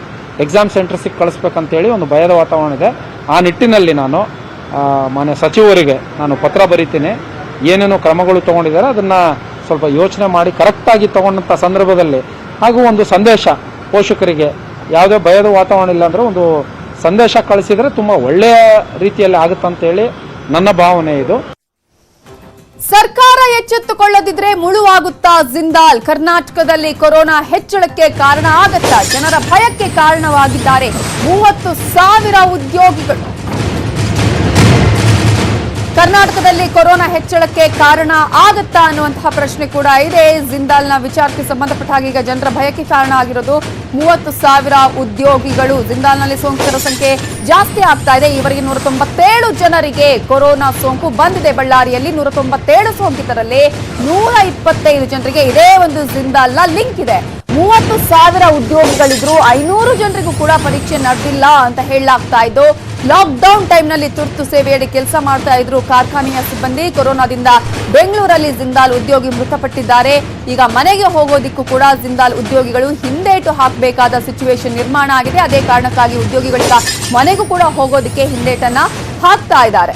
ಎಕ್ಸಾಮ್ ಸೆಂಟರ್ಸಿಗೆ ಕಳಿಸ್ಬೇಕಂತೇಳಿ ಒಂದು ಭಯದ ವಾತಾವರಣ ಇದೆ. ಆ ನಿಟ್ಟಿನಲ್ಲಿ ನಾನು ಮಾನ್ಯ ಸಚಿವರಿಗೆ ನಾನು ಪತ್ರ ಬರೀತೀನಿ. ಏನೇನು ಕ್ರಮಗಳು ತಗೊಂಡಿದ್ದಾರೆ ಅದನ್ನು ಸ್ವಲ್ಪ ಯೋಚನೆ ಮಾಡಿ ಕರೆಕ್ಟಾಗಿ ತಗೊಂಡಂಥ ಸಂದರ್ಭದಲ್ಲಿ ಹಾಗೂ ಒಂದು ಸಂದೇಶ ಪೋಷಕರಿಗೆ ಯಾವುದೇ ಭಯದ ವಾತಾವರಣ ಇಲ್ಲ ಅಂದರೆ ಒಂದು ಸಂದೇಶ ಕಳಿಸಿದರೆ ತುಂಬ ಒಳ್ಳೆಯ ರೀತಿಯಲ್ಲಿ ಆಗುತ್ತಂತೇಳಿ ನನ್ನ ಭಾವನೆ ಇದು. ಸರ್ಕಾರ ಎಚ್ಚೆತ್ತುಕೊಳ್ಳದಿದ್ರೆ ಮುಳುವಾಗುತ್ತಾ ಜಿಂದಾಲ್? ಕರ್ನಾಟಕದಲ್ಲಿ ಕೊರೋನಾ ಹೆಚ್ಚಳಕ್ಕೆ ಕಾರಣ ಆಗತ್ತಾ? ಜನರ ಭಯಕ್ಕೆ ಕಾರಣವಾಗಿದ್ದಾರೆ 30,000 ಉದ್ಯೋಗಿಗಳು. ಕರ್ನಾಟಕದಲ್ಲಿ ಕೊರೋನಾ ಹೆಚ್ಚಳಕ್ಕೆ ಕಾರಣ ಆಗತ್ತಾ ಅನ್ನುವಂತಹ ಪ್ರಶ್ನೆ ಕೂಡ ಇದೆ. ಜಿಂದಾಲ್ನ ವಿಚಾರಕ್ಕೆ ಸಂಬಂಧಪಟ್ಟ ಹಾಗೆ ಈಗ ಜನರ ಭಯಕ್ಕೆ ಕಾರಣ ಆಗಿರೋದು 30,000 ಉದ್ಯೋಗಿಗಳು. ಜಿಂದಾಲ್ನಲ್ಲಿ ಸೋಂಕಿತರ ಸಂಖ್ಯೆ ಜಾಸ್ತಿ ಆಗ್ತಾ ಇದೆ. ಈವರೆಗೆ 197 ಜನರಿಗೆ ಕೊರೋನಾ ಸೋಂಕು ಬಂದಿದೆ. ಬಳ್ಳಾರಿಯಲ್ಲಿ 197 ಸೋಂಕಿತರಲ್ಲಿ 125 ಜನರಿಗೆ ಇದೇ ಒಂದು ಜಿಂದಾಲ್ನ ಲಿಂಕ್ ಇದೆ. 30,000 ಉದ್ಯೋಗಿಗಳಿದ್ರು, 500 ಜನರಿಗೂ ಕೂಡ ಪರೀಕ್ಷೆ ನಡೆದಿಲ್ಲ ಅಂತ ಹೇಳಲಾಗ್ತಾ ಇದ್ದು. ಲಾಕ್ಡೌನ್ ಟೈಮ್ನಲ್ಲಿ ತುರ್ತು ಸೇವೆಯಡಿ ಕೆಲಸ ಮಾಡ್ತಾ ಇದ್ರು ಕಾರ್ಖಾನೆಯ ಸಿಬ್ಬಂದಿ. ಕೊರೋನಾದಿಂದ ಬೆಂಗಳೂರಲ್ಲಿ ಜಿಂದಾಲ್ ಉದ್ಯೋಗಿ ಮೃತಪಟ್ಟಿದ್ದಾರೆ. ಈಗ ಮನೆಗೆ ಹೋಗೋದಿಕ್ಕೂ ಕೂಡ ಜಿಂದಾಲ್ ಉದ್ಯೋಗಿಗಳು ಹಿಂದೇಟು ಹಾಕಬೇಕಾದ ಸಿಚುವೇಶನ್ ನಿರ್ಮಾಣ ಆಗಿದೆ. ಅದೇ ಕಾರಣಕ್ಕಾಗಿ ಉದ್ಯೋಗಿಗಳಿಗ ಮನೆಗೂ ಕೂಡ ಹೋಗೋದಿಕ್ಕೆ ಹಿಂದೇಟನ್ನ ಹಾಕ್ತಾ ಇದ್ದಾರೆ.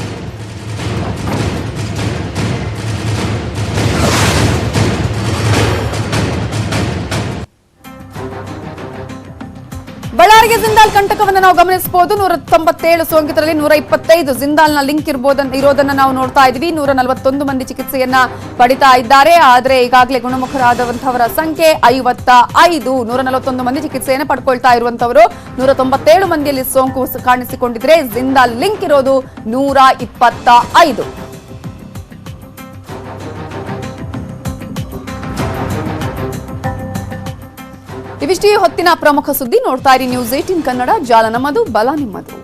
ಬಳ್ಳಾರಿಗೆ ಜಿಂದಾಲ್ ಕಂಟಕವನ್ನು ನಾವು ಗಮನಿಸಬಹುದು. 197 ಸೋಂಕಿತರಲ್ಲಿ 125 ಜಿಂದಾಲ್ನ ಲಿಂಕ್ ಇರೋದನ್ನ ನಾವು ನೋಡ್ತಾ ಇದ್ವಿ. 141 ಮಂದಿ ಚಿಕಿತ್ಸೆಯನ್ನ ಪಡಿತಾ ಇದ್ದಾರೆ. ಆದರೆ ಈಗಾಗಲೇ ಗುಣಮುಖರಾದವಂತವರ ಸಂಖ್ಯೆ 55. 141 ಮಂದಿ ಚಿಕಿತ್ಸೆಯನ್ನು ಪಡ್ಕೊಳ್ತಾ ಇರುವಂತವರು 197 ಮಂದಿಯಲ್ಲಿ ಸೋಂಕು ಕಾಣಿಸಿಕೊಂಡಿದ್ರೆ ಜಿಂದಾಲ್ ಲಿಂಕ್ ಇರೋದು 125. ಇವಿಷ್ಟೇ ಹೊತ್ತಿನ ಪ್ರಮುಖ ಸುದ್ದಿ. ನೋಡ್ತಾ ಇರಿ ನ್ಯೂಸ್ 18 ಕನ್ನಡ. ಜಾಲ ನಮ್ಮದು, ಬಲ ನಿಮ್ಮದು.